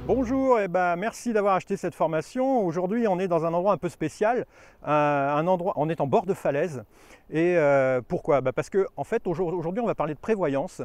Bonjour, merci d'avoir acheté cette formation. Aujourd'hui, on est dans un endroit un peu spécial. On est en bord de falaise. Et pourquoi? Parce que en fait, aujourd'hui, on va parler de prévoyance.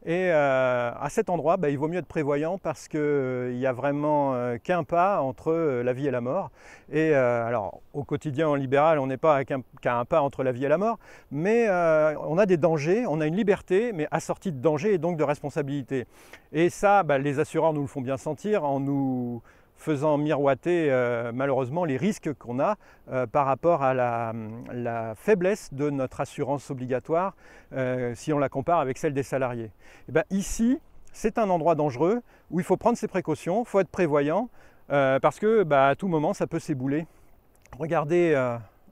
Et à cet endroit, il vaut mieux être prévoyant parce qu'il n'y a vraiment qu'un pas entre la vie et la mort. Et alors, au quotidien, en libéral, on n'est pas qu'à un pas entre la vie et la mort, mais on a des dangers, on a une liberté, mais assortie de dangers et donc de responsabilités. Et ça, les assureurs nous le font bien sentir en nous faisant miroiter malheureusement les risques qu'on a par rapport à la faiblesse de notre assurance obligatoire si on la compare avec celle des salariés. Ici, c'est un endroit dangereux où il faut prendre ses précautions, il faut être prévoyant parce que à tout moment ça peut s'ébouler. Regardez,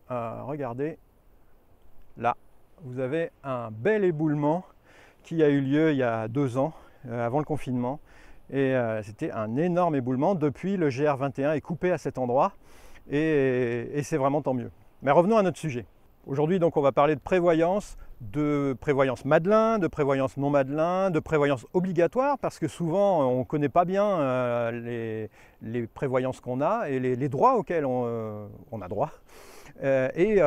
regardez, là, vous avez un bel éboulement qui a eu lieu il y a 2 ans, avant le confinement. Et c'était un énorme éboulement. Depuis, le GR21 est coupé à cet endroit et c'est vraiment tant mieux. Mais revenons à notre sujet. Aujourd'hui, donc, on va parler de prévoyance Madelin, de prévoyance non Madelin, de prévoyance obligatoire, parce que souvent, on ne connaît pas bien les prévoyances qu'on a et les droits auxquels on a droit. Et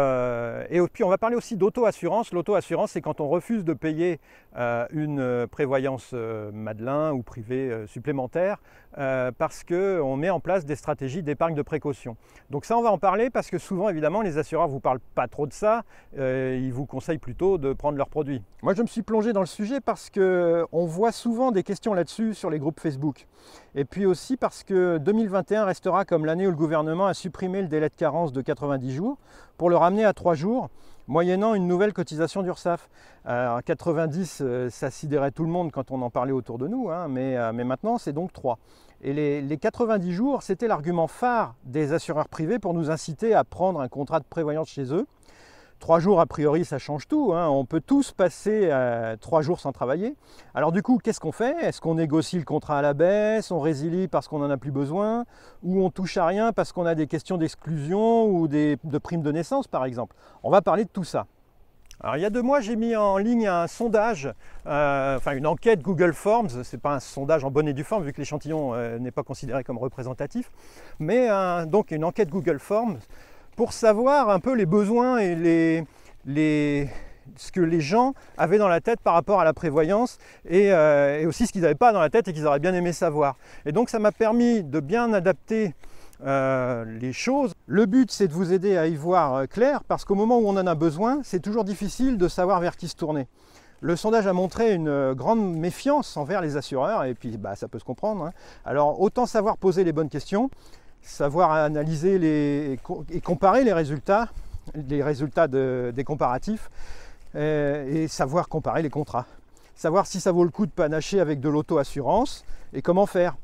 puis on va parler aussi d'auto-assurance. L'auto-assurance, c'est quand on refuse de payer une prévoyance Madelin ou privée supplémentaire parce qu'on met en place des stratégies d'épargne de précaution. Donc ça, on va en parler parce que souvent, évidemment, les assureurs ne vous parlent pas trop de ça. Ils vous conseillent plutôt de prendre leurs produits. Moi, je me suis plongé dans le sujet parce qu'on voit souvent des questions là-dessus sur les groupes Facebook. Et puis aussi parce que 2021 restera comme l'année où le gouvernement a supprimé le délai de carence de 90 jours pour le ramener à 3 jours, moyennant une nouvelle cotisation d'URSSAF. 90, ça sidérait tout le monde quand on en parlait autour de nous, mais maintenant c'est donc 3. Et les 90 jours, c'était l'argument phare des assureurs privés pour nous inciter à prendre un contrat de prévoyance chez eux. 3 jours, a priori, ça change tout. On peut tous passer 3 jours sans travailler. Alors du coup, qu'est-ce qu'on fait? Est-ce qu'on négocie le contrat à la baisse? On résilie parce qu'on n'en a plus besoin? Ou on touche à rien parce qu'on a des questions d'exclusion ou de primes de naissance, par exemple? On va parler de tout ça. Alors il y a 2 mois, j'ai mis en ligne un sondage, une enquête Google Forms. Ce n'est pas un sondage en bonne et due forme, vu que l'échantillon n'est pas considéré comme représentatif. Mais donc une enquête Google Forms, pour savoir un peu les besoins et ce que les gens avaient dans la tête par rapport à la prévoyance et aussi ce qu'ils n'avaient pas dans la tête et qu'ils auraient bien aimé savoir. Et donc ça m'a permis de bien adapter les choses. Le but, c'est de vous aider à y voir clair parce qu'au moment où on en a besoin, c'est toujours difficile de savoir vers qui se tourner. Le sondage a montré une grande méfiance envers les assureurs et puis ça peut se comprendre. Alors autant savoir poser les bonnes questions, savoir analyser et comparer les résultats des comparatifs et savoir comparer les contrats. Savoir si ça vaut le coup de panacher avec de l'auto-assurance et comment faire,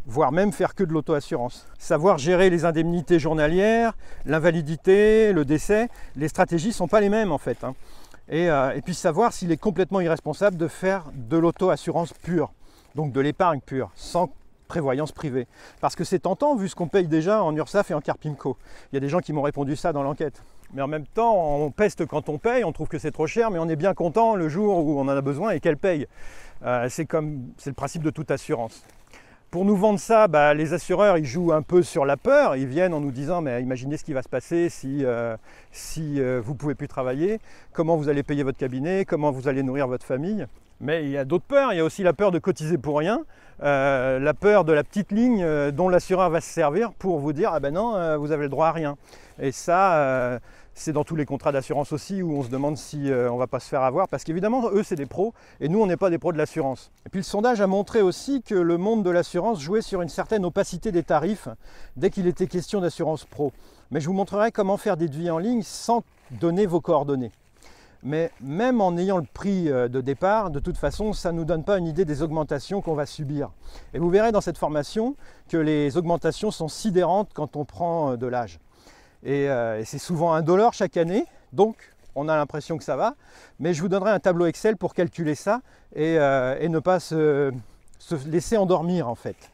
voire même faire que de l'auto-assurance. Savoir gérer les indemnités journalières, l'invalidité, le décès, les stratégies ne sont pas les mêmes en fait. Et puis savoir s'il est complètement irresponsable de faire de l'auto-assurance pure, donc de l'épargne pure, sans prévoyance privée. Parce que c'est tentant vu ce qu'on paye déjà en URSSAF et en Carpimco. Il y a des gens qui m'ont répondu ça dans l'enquête. Mais en même temps, on peste quand on paye, on trouve que c'est trop cher, mais on est bien content le jour où on en a besoin et qu'elle paye. C'est le principe de toute assurance. Pour nous vendre ça, les assureurs ils jouent un peu sur la peur. Ils viennent en nous disant mais imaginez ce qui va se passer si vous ne pouvez plus travailler, comment vous allez payer votre cabinet, comment vous allez nourrir votre famille. Mais il y a d'autres peurs, il y a aussi la peur de cotiser pour rien, la peur de la petite ligne dont l'assureur va se servir pour vous dire ah ben non, vous avez le droit à rien. Et ça, c'est dans tous les contrats d'assurance aussi où on se demande si on ne va pas se faire avoir parce qu'évidemment, eux, c'est des pros et nous, on n'est pas des pros de l'assurance. Et puis le sondage a montré aussi que le monde de l'assurance jouait sur une certaine opacité des tarifs dès qu'il était question d'assurance pro. Mais je vous montrerai comment faire des devis en ligne sans donner vos coordonnées. Mais même en ayant le prix de départ, de toute façon, ça ne nous donne pas une idée des augmentations qu'on va subir. Et vous verrez dans cette formation que les augmentations sont sidérantes quand on prend de l'âge. Et c'est souvent $1 chaque année, donc on a l'impression que ça va. Mais je vous donnerai un tableau Excel pour calculer ça et ne pas se laisser endormir en fait.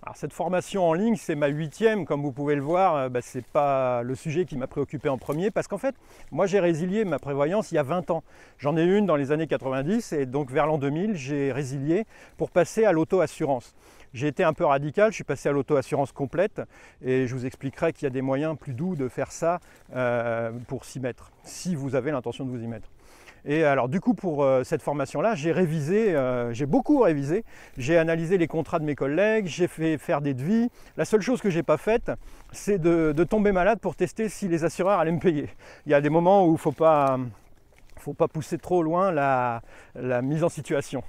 Alors cette formation en ligne, c'est ma 8e, comme vous pouvez le voir, ce n'est pas le sujet qui m'a préoccupé en premier, parce qu'en fait, moi j'ai résilié ma prévoyance il y a 20 ans. J'en ai une dans les années 90 et donc vers l'an 2000, j'ai résilié pour passer à l'auto-assurance. J'ai été un peu radical, je suis passé à l'auto-assurance complète et je vous expliquerai qu'il y a des moyens plus doux de faire ça pour s'y mettre, si vous avez l'intention de vous y mettre. Et alors du coup pour cette formation-là, j'ai révisé, j'ai beaucoup révisé, j'ai analysé les contrats de mes collègues, j'ai fait faire des devis. La seule chose que je n'ai pas faite, c'est de tomber malade pour tester si les assureurs allaient me payer. Il y a des moments où il ne faut pas pousser trop loin la mise en situation.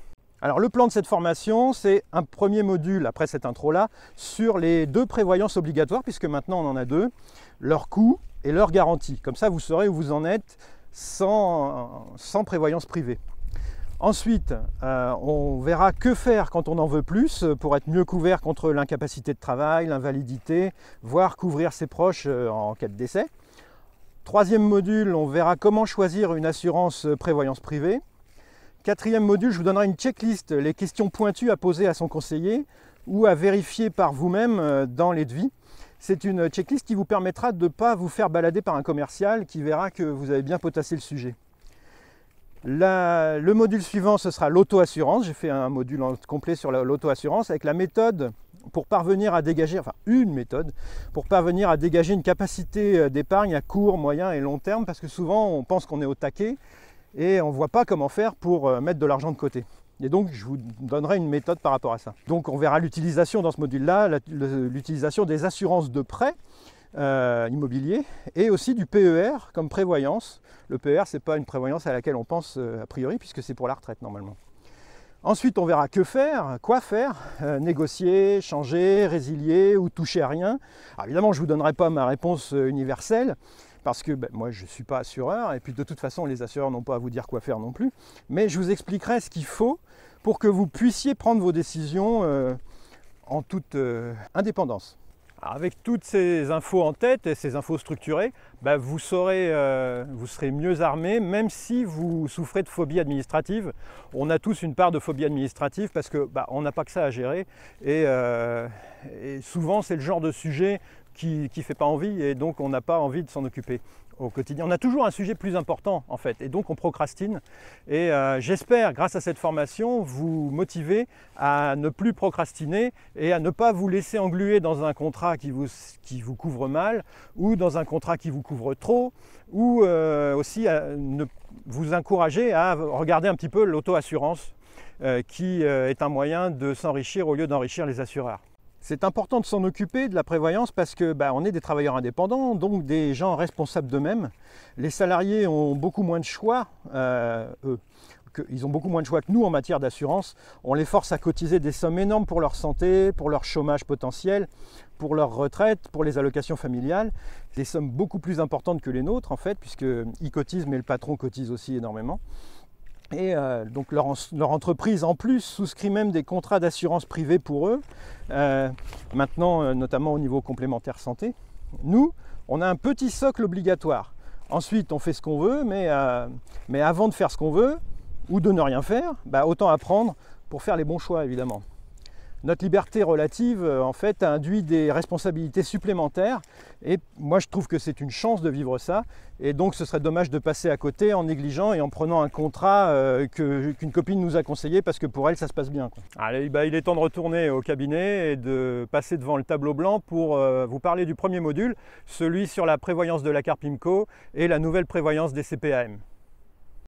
Alors le plan de cette formation, c'est un premier module, après cette intro-là, sur les 2 prévoyances obligatoires, puisque maintenant on en a 2, leur coût et leur garantie. Comme ça, vous saurez où vous en êtes sans prévoyance privée. Ensuite, on verra que faire quand on en veut plus pour être mieux couvert contre l'incapacité de travail, l'invalidité, voire couvrir ses proches en cas de décès. 3e module, on verra comment choisir une assurance prévoyance privée. 4e module, je vous donnerai une checklist, les questions pointues à poser à son conseiller ou à vérifier par vous-même dans les devis. C'est une checklist qui vous permettra de ne pas vous faire balader par un commercial qui verra que vous avez bien potassé le sujet. Le module suivant, ce sera l'auto-assurance. J'ai fait un module complet sur l'auto-assurance avec la méthode pour parvenir à dégager, enfin une méthode, pour parvenir à dégager une capacité d'épargne à court, moyen et long terme, parce que souvent on pense qu'on est au taquet et on ne voit pas comment faire pour mettre de l'argent de côté. Et donc je vous donnerai une méthode par rapport à ça. Donc on verra l'utilisation dans ce module-là, l'utilisation des assurances de prêt immobilier et aussi du PER comme prévoyance. Le PER, ce n'est pas une prévoyance à laquelle on pense a priori, puisque c'est pour la retraite normalement. Ensuite, on verra que faire, quoi faire, négocier, changer, résilier ou toucher à rien. Alors, évidemment, je ne vous donnerai pas ma réponse universelle, parce que moi je ne suis pas assureur, et puis de toute façon les assureurs n'ont pas à vous dire quoi faire non plus, mais je vous expliquerai ce qu'il faut pour que vous puissiez prendre vos décisions en toute indépendance. Alors avec toutes ces infos en tête et ces infos structurées, vous serez mieux armé, même si vous souffrez de phobie administrative. On a tous une part de phobie administrative parce qu'on n'a pas que ça à gérer, et souvent c'est le genre de sujet qui ne fait pas envie, et donc on n'a pas envie de s'en occuper au quotidien. On a toujours un sujet plus important en fait, et donc on procrastine. Et j'espère, grâce à cette formation, vous motiver à ne plus procrastiner et à ne pas vous laisser engluer dans un contrat qui vous couvre mal, ou dans un contrat qui vous couvre trop, ou aussi à vous encourager à regarder un petit peu l'auto-assurance, qui est un moyen de s'enrichir au lieu d'enrichir les assureurs. C'est important de s'en occuper de la prévoyance parce que on est des travailleurs indépendants, donc des gens responsables d'eux-mêmes. Les salariés ont beaucoup moins de choix, ils ont beaucoup moins de choix que nous en matière d'assurance. On les force à cotiser des sommes énormes pour leur santé, pour leur chômage potentiel, pour leur retraite, pour les allocations familiales. Des sommes beaucoup plus importantes que les nôtres en fait, puisqu'ils cotisent mais le patron cotise aussi énormément. Et donc leur entreprise en plus souscrit même des contrats d'assurance privée pour eux, maintenant notamment au niveau complémentaire santé. Nous, on a un petit socle obligatoire. Ensuite, on fait ce qu'on veut, mais avant de faire ce qu'on veut, ou de ne rien faire, autant apprendre pour faire les bons choix évidemment. Notre liberté relative, en fait, induit des responsabilités supplémentaires, et moi je trouve que c'est une chance de vivre ça, et donc ce serait dommage de passer à côté en négligeant et en prenant un contrat qu'une copine nous a conseillé parce que pour elle ça se passe bien, quoi. Allez, il est temps de retourner au cabinet et de passer devant le tableau blanc pour vous parler du premier module, celui sur la prévoyance de la carte PIMCO et la nouvelle prévoyance des CPAM.